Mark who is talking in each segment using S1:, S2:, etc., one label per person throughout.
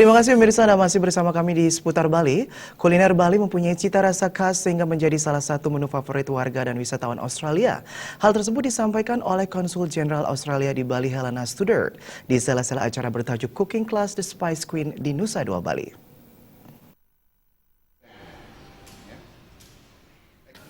S1: Terima kasih pemirsa, Anda masih bersama kami di Seputar Bali. Kuliner Bali mempunyai cita rasa khas sehingga menjadi salah satu menu favorit warga dan wisatawan Australia. Hal tersebut disampaikan oleh Konsul Jenderal Australia di Bali, HELENA STUDDERT, di SELA-SELA acara bertajuk Cooking Class The Spice Queen di Nusa Dua Bali.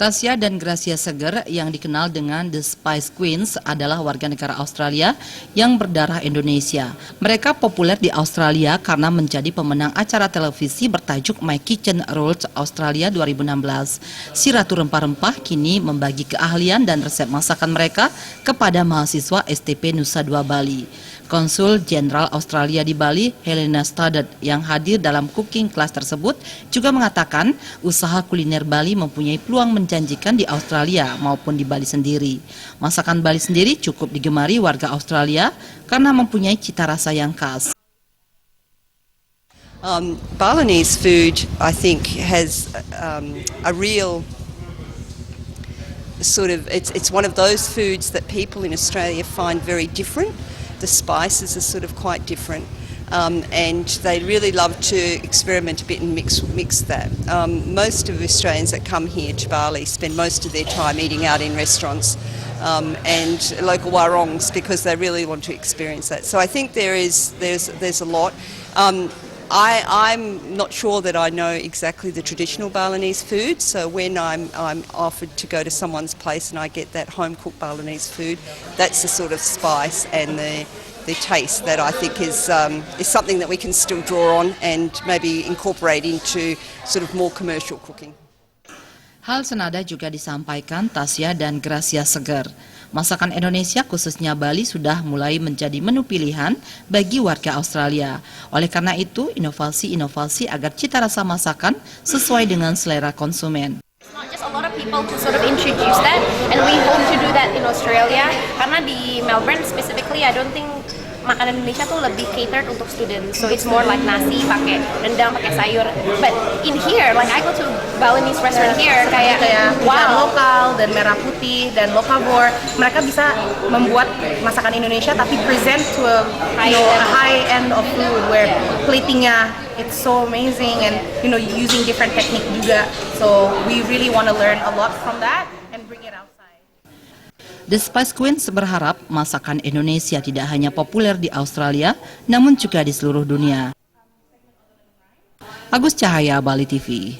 S2: Tasya dan Gracia Seger yang dikenal dengan The Spice Queens adalah warga negara Australia yang berdarah Indonesia. Mereka populer di Australia karena menjadi pemenang acara televisi bertajuk My Kitchen Rules Australia 2016. Si Ratu Rempah-Rempah kini membagi keahlian dan resep masakan mereka kepada mahasiswa STP Nusa Dua Bali. Konsul Jenderal Australia di Bali, HELENA STUDDERT, yang hadir dalam cooking class tersebut juga mengatakan usaha kuliner Bali mempunyai peluang menjanjikan di Australia maupun di Bali sendiri. Masakan Bali sendiri cukup digemari warga Australia karena mempunyai cita rasa yang khas.
S3: Balinese food, I think, has a real sort of, it's one of those foods that people in Australia find very different. The spices are sort of quite different, and they really love to experiment a bit and mix that. Most of Australians that come here to Bali spend most of their time eating out in restaurants and local warongs because they really want to experience that. So I think there's a lot. I'm not sure that I know exactly the traditional Balinese food, so when I'm offered to go to someone's place and I get that home-cooked Balinese food, that's the sort of spice and the taste that I think is something that we can still draw on and maybe incorporate into sort of more commercial cooking.
S2: Hal senada juga disampaikan Tasya dan Gracia Seger. Masakan Indonesia khususnya Bali sudah mulai menjadi menu pilihan bagi warga Australia. Oleh karena itu, inovasi-inovasi agar cita rasa masakan sesuai dengan selera konsumen.
S4: Just a lot of people to sort of introduce that, and we hope to do that in Australia. Karena di Melbourne specifically, I don't think makanan Indonesia tuh lebih catered untuk students, so it's more like nasi pakai rendang, pakai sayur. But in here, like I go to Balinese restaurant here, kayak wow,
S5: lokal dan merah putih dan locavore, mereka bisa membuat masakan Indonesia tapi present to a high end of food where platingnya it's so amazing and using different technique juga. So we really want to learn a lot from that and bring it outside.
S2: The Spice Queens berharap masakan Indonesia tidak hanya populer di Australia, namun juga di seluruh dunia. Agus Cahaya, Bali TV.